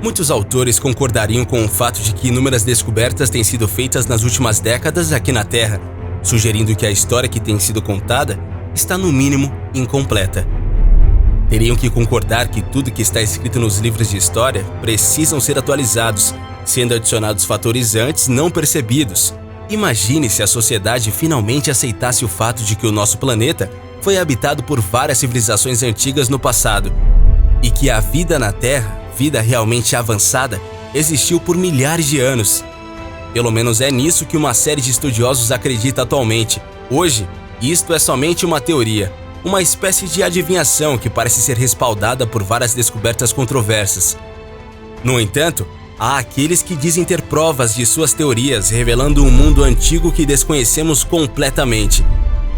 Muitos autores concordariam com o fato de que inúmeras descobertas têm sido feitas nas últimas décadas aqui na Terra, sugerindo que a história que tem sido contada está no mínimo incompleta. Teriam que concordar que tudo que está escrito nos livros de história precisam ser atualizados, sendo adicionados fatores antes não percebidos. Imagine se a sociedade finalmente aceitasse o fato de que o nosso planeta foi habitado por várias civilizações antigas no passado e que a vida na Terra, vida realmente avançada, existiu por milhares de anos. Pelo menos é nisso que uma série de estudiosos acredita atualmente. Hoje, isto é somente uma teoria, uma espécie de adivinhação que parece ser respaldada por várias descobertas controversas. No entanto, há aqueles que dizem ter provas de suas teorias revelando um mundo antigo que desconhecemos completamente.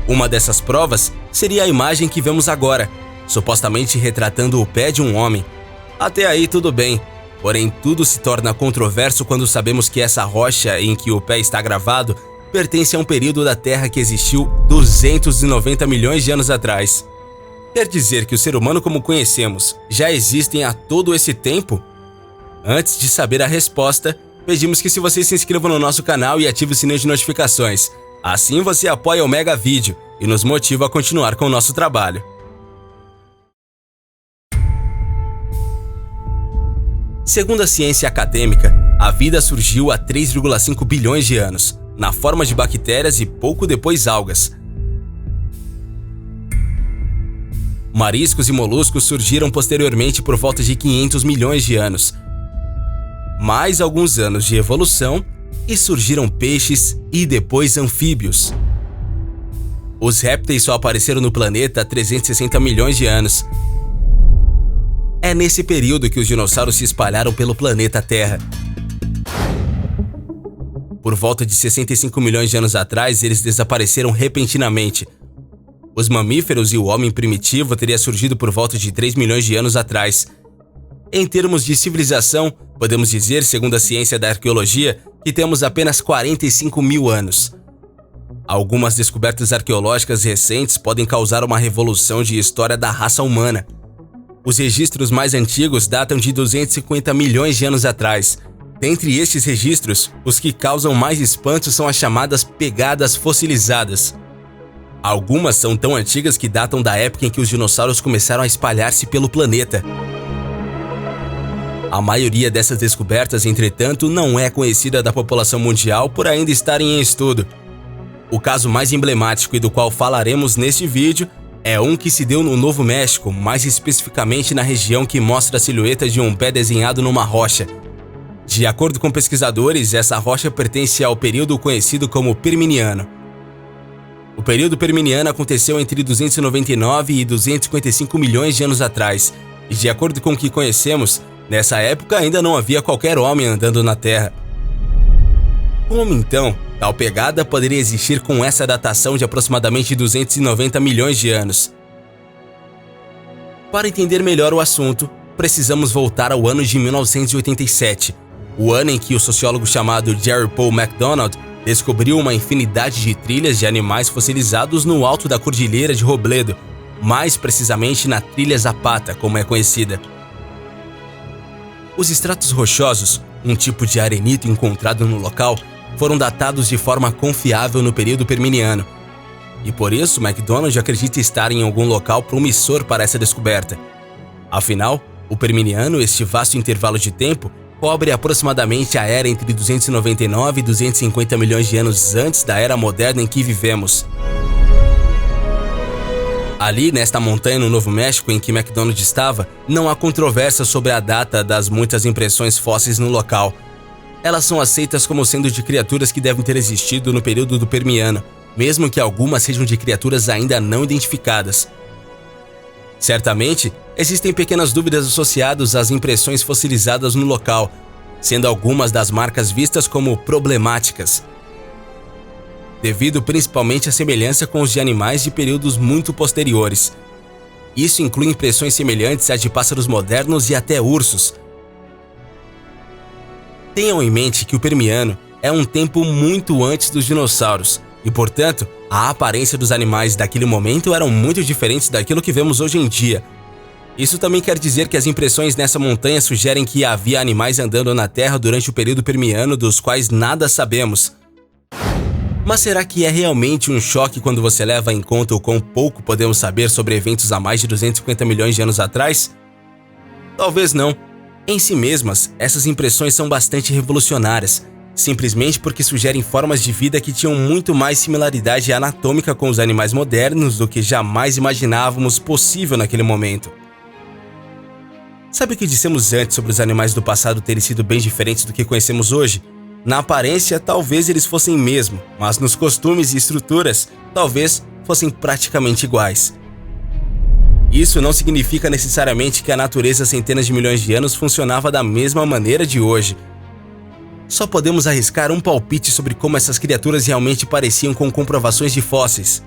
Uma dessas provas seria a imagem que vemos agora, supostamente retratando o pé de um homem. Até aí tudo bem, porém tudo se torna controverso quando sabemos que essa rocha em que o pé está gravado pertence a um período da Terra que existiu 290 milhões de anos atrás. Quer dizer que o ser humano como conhecemos já existem há todo esse tempo? Antes de saber a resposta, pedimos que se você se inscreva no nosso canal e ative o sininho de notificações. Assim você apoia o Mega Vídeo e nos motiva a continuar com o nosso trabalho. Segundo a ciência acadêmica, a vida surgiu há 3,5 bilhões de anos, na forma de bactérias e pouco depois algas. Mariscos e moluscos surgiram posteriormente por volta de 500 milhões de anos. Mais alguns anos de evolução e surgiram peixes e depois anfíbios. Os répteis só apareceram no planeta há 360 milhões de anos. É nesse período que os dinossauros se espalharam pelo planeta Terra. Por volta de 65 milhões de anos atrás, eles desapareceram repentinamente. Os mamíferos e o homem primitivo teria surgido por volta de 3 milhões de anos atrás. Em termos de civilização, podemos dizer, segundo a ciência da arqueologia, que temos apenas 45 mil anos. Algumas descobertas arqueológicas recentes podem causar uma revolução de história da raça humana. Os registros mais antigos datam de 250 milhões de anos atrás. Dentre estes registros, os que causam mais espanto são as chamadas pegadas fossilizadas. Algumas são tão antigas que datam da época em que os dinossauros começaram a espalhar-se pelo planeta. A maioria dessas descobertas, entretanto, não é conhecida da população mundial por ainda estarem em estudo. O caso mais emblemático e do qual falaremos neste vídeo é um que se deu no Novo México, mais especificamente na região que mostra a silhueta de um pé desenhado numa rocha. De acordo com pesquisadores, essa rocha pertence ao período conhecido como Perminiano. O período Perminiano aconteceu entre 299 e 255 milhões de anos atrás, e de acordo com o que conhecemos, nessa época ainda não havia qualquer homem andando na Terra. Como então tal pegada poderia existir com essa datação de aproximadamente 290 milhões de anos? Para entender melhor o assunto, precisamos voltar ao ano de 1987, o ano em que o sociólogo chamado Jerry Paul MacDonald descobriu uma infinidade de trilhas de animais fossilizados no alto da Cordilheira de Robledo, mais precisamente na Trilha Zapata, como é conhecida. Os estratos rochosos, um tipo de arenito encontrado no local, foram datados de forma confiável no período Perminiano. E por isso, MacDonald acredita estar em algum local promissor para essa descoberta. Afinal, o Perminiano, este vasto intervalo de tempo, cobre aproximadamente a era entre 299 e 250 milhões de anos antes da era moderna em que vivemos. Ali, nesta montanha no Novo México em que MacDonald estava, não há controvérsia sobre a data das muitas impressões fósseis no local. Elas são aceitas como sendo de criaturas que devem ter existido no período do Permiano, mesmo que algumas sejam de criaturas ainda não identificadas. Certamente, existem pequenas dúvidas associadas às impressões fossilizadas no local, sendo algumas das marcas vistas como problemáticas, devido principalmente à semelhança com os de animais de períodos muito posteriores. Isso inclui impressões semelhantes às de pássaros modernos e até ursos. Tenham em mente que o Permiano é um tempo muito antes dos dinossauros, e portanto, a aparência dos animais daquele momento eram muito diferentes daquilo que vemos hoje em dia. Isso também quer dizer que as impressões nessa montanha sugerem que havia animais andando na Terra durante o período Permiano dos quais nada sabemos. Mas será que é realmente um choque quando você leva em conta o quão pouco podemos saber sobre eventos há mais de 250 milhões de anos atrás? Talvez não. Em si mesmas, essas impressões são bastante revolucionárias, simplesmente porque sugerem formas de vida que tinham muito mais similaridade anatômica com os animais modernos do que jamais imaginávamos possível naquele momento. Sabe o que dissemos antes sobre os animais do passado terem sido bem diferentes do que conhecemos hoje? Na aparência, talvez eles fossem mesmo, mas nos costumes e estruturas, talvez fossem praticamente iguais. Isso não significa necessariamente que a natureza há centenas de milhões de anos funcionava da mesma maneira de hoje. Só podemos arriscar um palpite sobre como essas criaturas realmente pareciam com comprovações de fósseis.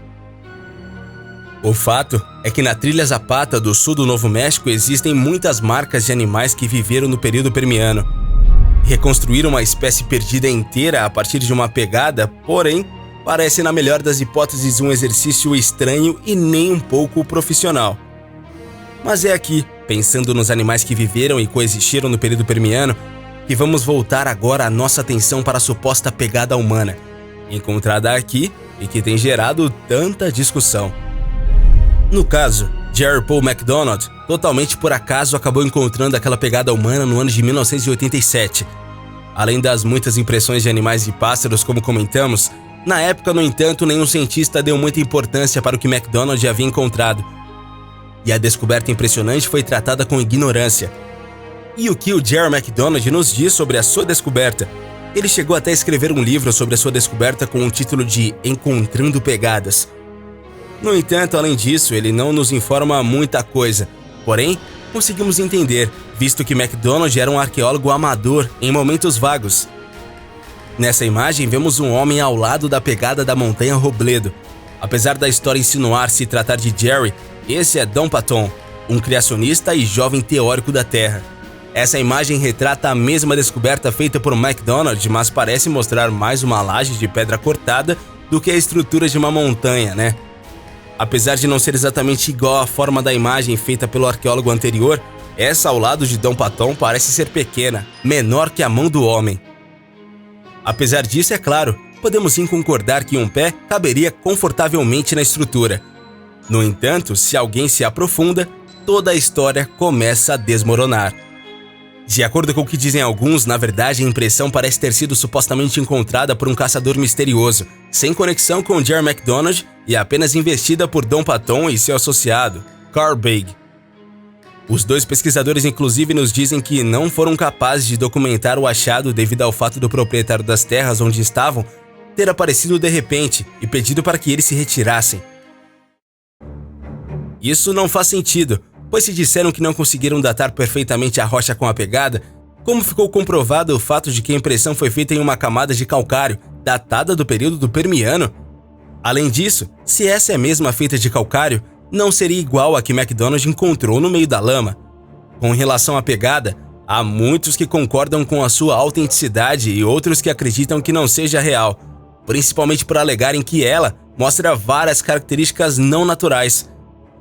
O fato é que na trilha Zapata do sul do Novo México existem muitas marcas de animais que viveram no período Permiano. Reconstruir uma espécie perdida inteira a partir de uma pegada, porém, parece na melhor das hipóteses um exercício estranho e nem um pouco profissional. Mas é aqui, pensando nos animais que viveram e coexistiram no período Permiano, que vamos voltar agora a nossa atenção para a suposta pegada humana, encontrada aqui e que tem gerado tanta discussão. No caso, Jerry Paul McDonald, totalmente por acaso, acabou encontrando aquela pegada humana no ano de 1987. Além das muitas impressões de animais e pássaros, como comentamos, na época, no entanto, nenhum cientista deu muita importância para o que McDonald havia encontrado. E a descoberta impressionante foi tratada com ignorância. E o que o Jerry McDonald nos diz sobre a sua descoberta? Ele chegou até a escrever um livro sobre a sua descoberta com o título de Encontrando Pegadas. No entanto, além disso, ele não nos informa muita coisa. Porém, conseguimos entender, visto que McDonald era um arqueólogo amador em momentos vagos. Nessa imagem, vemos um homem ao lado da pegada da Montanha Robledo. Apesar da história insinuar se tratar de Jerry, esse é Don Patton, um criacionista e jovem teórico da Terra. Essa imagem retrata a mesma descoberta feita por McDonald, mas parece mostrar mais uma laje de pedra cortada do que a estrutura de uma montanha, né? Apesar de não ser exatamente igual à forma da imagem feita pelo arqueólogo anterior, essa ao lado de Don Patton parece ser pequena, menor que a mão do homem. Apesar disso, é claro, podemos sim concordar que um pé caberia confortavelmente na estrutura. No entanto, se alguém se aprofunda, toda a história começa a desmoronar. De acordo com o que dizem alguns, na verdade a impressão parece ter sido supostamente encontrada por um caçador misterioso, sem conexão com Jerry McDonald e apenas investida por Don Patton e seu associado, Carl Baig. Os dois pesquisadores inclusive nos dizem que não foram capazes de documentar o achado devido ao fato do proprietário das terras onde estavam ter aparecido de repente e pedido para que eles se retirassem. Isso não faz sentido, pois se disseram que não conseguiram datar perfeitamente a rocha com a pegada, como ficou comprovado o fato de que a impressão foi feita em uma camada de calcário, datada do período do Permiano? Além disso, se essa é mesmo feita de calcário, não seria igual a que McDonald encontrou no meio da lama. Com relação à pegada, há muitos que concordam com a sua autenticidade e outros que acreditam que não seja real, principalmente por alegarem que ela mostra várias características não naturais.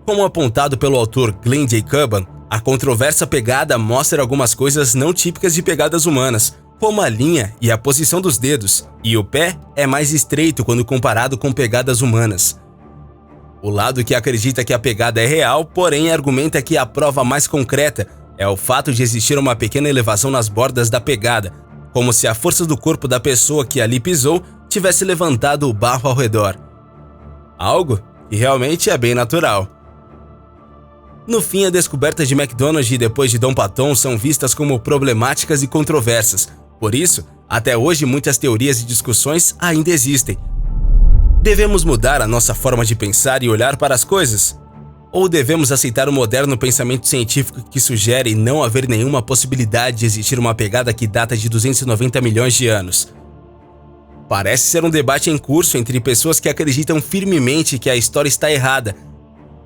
Como apontado pelo autor Glenn J. Cuban, a controversa pegada mostra algumas coisas não típicas de pegadas humanas, como a linha e a posição dos dedos, e o pé é mais estreito quando comparado com pegadas humanas. O lado que acredita que a pegada é real, porém argumenta que a prova mais concreta é o fato de existir uma pequena elevação nas bordas da pegada, como se a força do corpo da pessoa que ali pisou tivesse levantado o barro ao redor. Algo que realmente é bem natural. No fim, a descoberta de McDonald e depois de Don Patton são vistas como problemáticas e controversas. Por isso, até hoje muitas teorias e discussões ainda existem. Devemos mudar a nossa forma de pensar e olhar para as coisas? Ou devemos aceitar o moderno pensamento científico que sugere não haver nenhuma possibilidade de existir uma pegada que data de 290 milhões de anos? Parece ser um debate em curso entre pessoas que acreditam firmemente que a história está errada,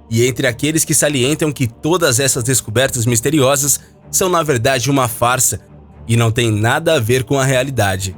e entre aqueles que salientam que todas essas descobertas misteriosas são na verdade uma farsa e não têm nada a ver com a realidade.